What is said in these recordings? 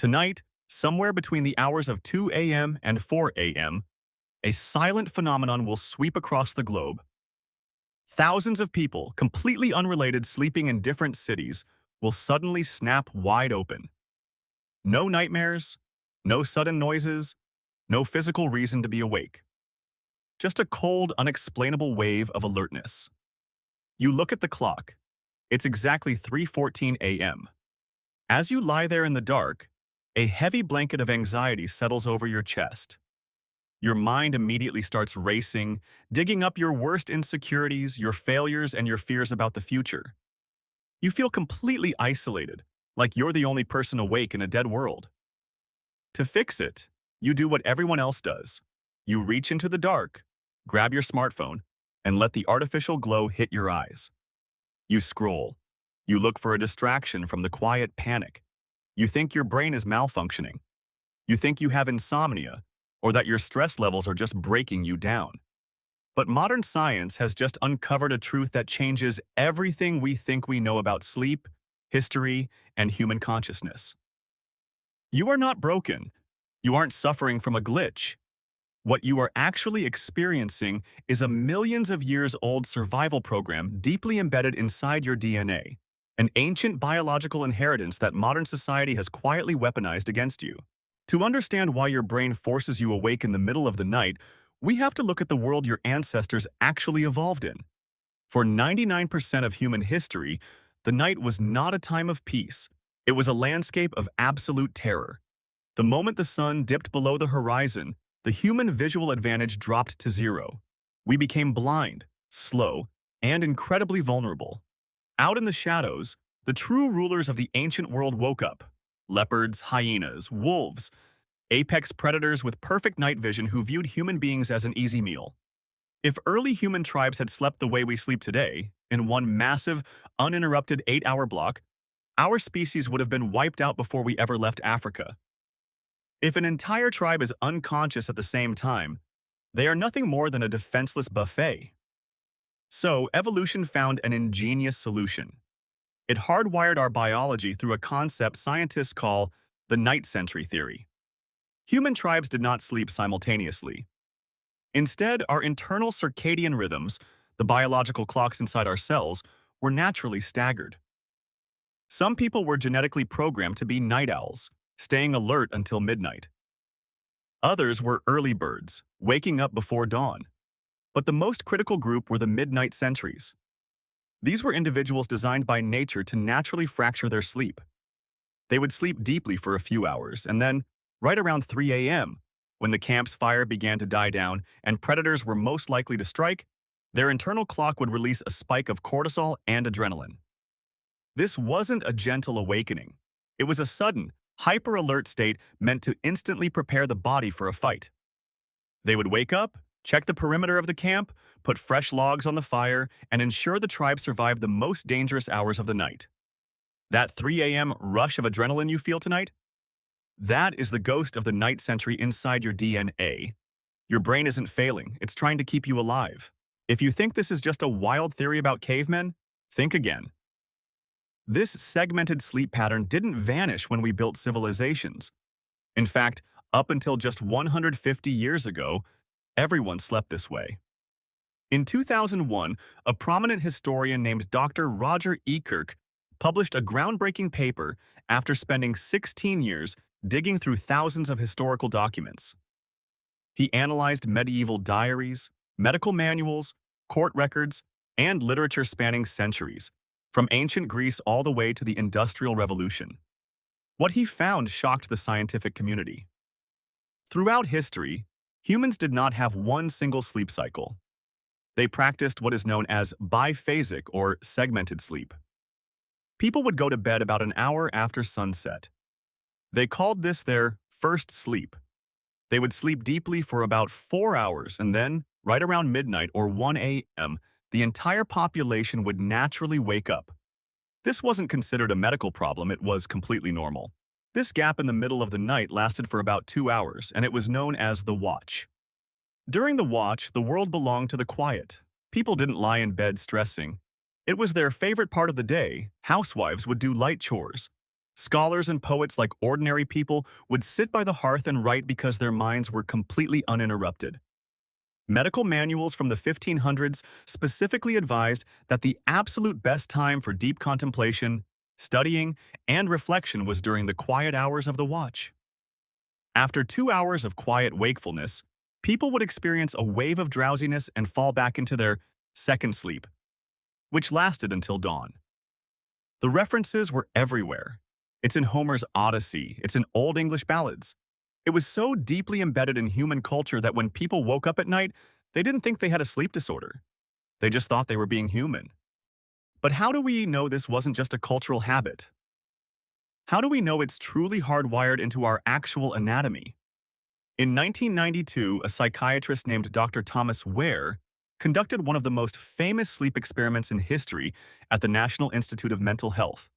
Tonight, somewhere between the hours of 2 a.m. and 4 a.m., a silent phenomenon will sweep across the globe. Thousands of people, completely unrelated, sleeping in different cities, will suddenly snap wide open. No nightmares, no sudden noises, no physical reason to be awake. Just a cold, unexplainable wave of alertness. You look at the clock. It's exactly 3:14 a.m. As you lie there in the dark, a heavy blanket of anxiety settles over your chest. Your mind immediately starts racing, digging up your worst insecurities, your failures, and your fears about the future. You feel completely isolated, like you're the only person awake in a dead world. To fix it, you do what everyone else does. You reach into the dark, grab your smartphone, and let the artificial glow hit your eyes. You scroll. You look for a distraction from the quiet panic. You think your brain is malfunctioning. You think you have insomnia, or that your stress levels are just breaking you down. But modern science has just uncovered a truth that changes everything we think we know about sleep, history, and human consciousness. You are not broken. You aren't suffering from a glitch. What you are actually experiencing is a millions of years old survival program deeply embedded inside your DNA, an ancient biological inheritance that modern society has quietly weaponized against you. To understand why your brain forces you awake in the middle of the night, we have to look at the world your ancestors actually evolved in. For 99% of human history, the night was not a time of peace. It was a landscape of absolute terror. The moment the sun dipped below the horizon, the human visual advantage dropped to zero. We became blind, slow, and incredibly vulnerable. Out in the shadows, the true rulers of the ancient world woke up. Leopards, hyenas, wolves, apex predators with perfect night vision who viewed human beings as an easy meal. If early human tribes had slept the way we sleep today, in one massive, uninterrupted 8-hour block, our species would have been wiped out before we ever left Africa. If an entire tribe is unconscious at the same time, they are nothing more than a defenseless buffet. So, evolution found an ingenious solution. It hardwired our biology through a concept scientists call the night sentry theory. Human tribes did not sleep simultaneously. Instead, our internal circadian rhythms, the biological clocks inside our cells, were naturally staggered. Some people were genetically programmed to be night owls, staying alert until midnight. Others were early birds, waking up before dawn. But the most critical group were the midnight sentries. These were individuals designed by nature to naturally fracture their sleep. They would sleep deeply for a few hours, and then, right around 3 a.m., when the camp's fire began to die down and predators were most likely to strike, their internal clock would release a spike of cortisol and adrenaline. This wasn't a gentle awakening. It was a sudden, hyper-alert state meant to instantly prepare the body for a fight. They would wake up, check the perimeter of the camp, put fresh logs on the fire, and ensure the tribe survived the most dangerous hours of the night. That 3 a.m. rush of adrenaline you feel tonight? That is the ghost of the night sentry inside your DNA. Your brain isn't failing, it's trying to keep you alive. If you think this is just a wild theory about cavemen, think again. This segmented sleep pattern didn't vanish when we built civilizations. In fact, up until just 150 years ago, everyone slept this way. In 2001, a prominent historian named Dr. Roger E. Kirk published a groundbreaking paper after spending 16 years digging through thousands of historical documents. He analyzed medieval diaries, medical manuals, court records, and literature spanning centuries, from ancient Greece all the way to the Industrial Revolution. What he found shocked the scientific community. Throughout history, humans did not have one single sleep cycle. They practiced what is known as biphasic or segmented sleep. People would go to bed about an hour after sunset. They called this their first sleep. They would sleep deeply for about 4 hours, and then, right around midnight or 1 a.m., the entire population would naturally wake up. This wasn't considered a medical problem, it was completely normal. This gap in the middle of the night lasted for about 2 hours, and it was known as the watch. During the watch, the world belonged to the quiet. People didn't lie in bed stressing. It was their favorite part of the day. Housewives would do light chores. Scholars and poets like ordinary people would sit by the hearth and write because their minds were completely uninterrupted. Medical manuals from the 1500s specifically advised that the absolute best time for deep contemplation, studying, and reflection was during the quiet hours of the watch. After 2 hours of quiet wakefulness, people would experience a wave of drowsiness and fall back into their second sleep, which lasted until dawn. The references were everywhere. It's in Homer's Odyssey, it's in Old English ballads. It was so deeply embedded in human culture that when people woke up at night, they didn't think they had a sleep disorder. They just thought they were being human. But how do we know this wasn't just a cultural habit? How do we know it's truly hardwired into our actual anatomy? In 1992, a psychiatrist named Dr. Thomas Ware conducted one of the most famous sleep experiments in history at the National Institute of Mental Health.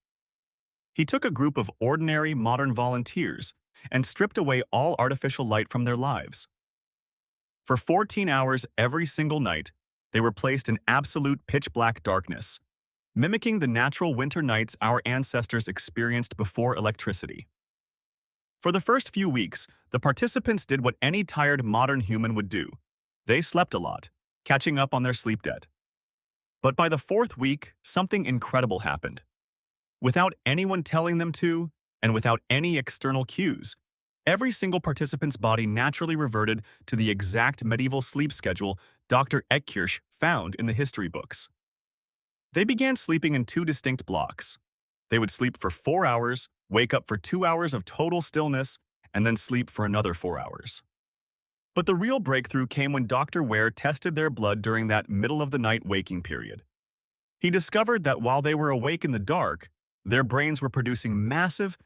He took a group of ordinary modern volunteers and stripped away all artificial light from their lives. For 14 hours every single night, they were placed in absolute pitch-black darkness, mimicking the natural winter nights our ancestors experienced before electricity. For the first few weeks, the participants did what any tired modern human would do. They slept a lot, catching up on their sleep debt. But by the fourth week, something incredible happened. Without anyone telling them to, and without any external cues, every single participant's body naturally reverted to the exact medieval sleep schedule Dr. Eckkirch found in the history books. They began sleeping in two distinct blocks. They would sleep for 4 hours, wake up for 2 hours of total stillness, and then sleep for another 4 hours. But the real breakthrough came when Dr. Ware tested their blood during that middle-of-the-night waking period. He discovered that while they were awake in the dark, their brains were producing massive,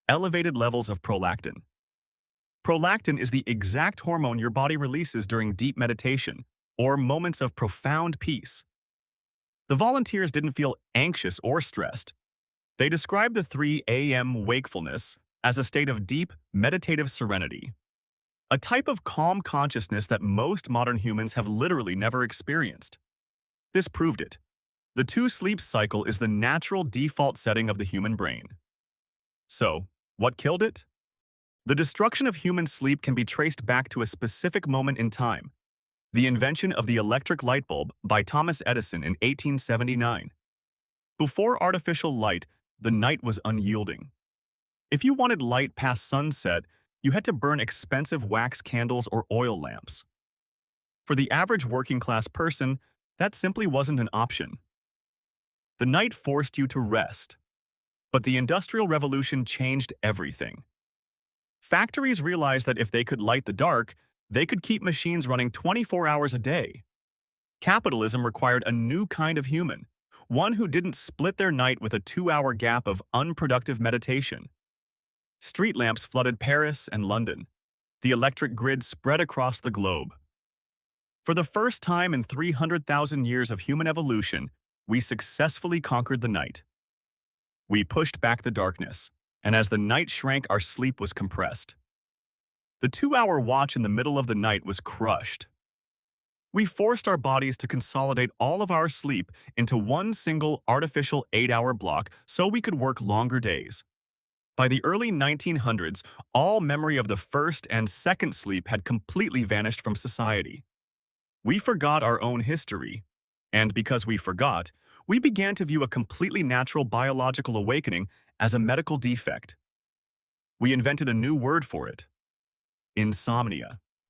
elevated levels of prolactin. Prolactin is the exact hormone your body releases during deep meditation or moments of profound peace. The volunteers didn't feel anxious or stressed. They described the 3 a.m. wakefulness as a state of deep, meditative serenity, a type of calm consciousness that most modern humans have literally never experienced. This proved it. The 2-sleep cycle is the natural default setting of the human brain. So, what killed it? The destruction of human sleep can be traced back to a specific moment in time, the invention of the electric light bulb by Thomas Edison in 1879. Before artificial light, the night was unyielding. If you wanted light past sunset, you had to burn expensive wax candles or oil lamps. For the average working-class person, that simply wasn't an option. The night forced you to rest. But the Industrial Revolution changed everything. Factories realized that if they could light the dark, they could keep machines running 24 hours a day. Capitalism required a new kind of human, one who didn't split their night with a 2-hour gap of unproductive meditation. Street lamps flooded Paris and London. The electric grid spread across the globe. For the first time in 300,000 years of human evolution, we successfully conquered the night. We pushed back the darkness, and as the night shrank, our sleep was compressed. The 2-hour watch in the middle of the night was crushed. We forced our bodies to consolidate all of our sleep into one single artificial 8-hour block so we could work longer days. By the early 1900s, all memory of the first and second sleep had completely vanished from society. We forgot our own history, and because we forgot, we began to view a completely natural biological awakening as a medical defect. We invented a new word for it: insomnia.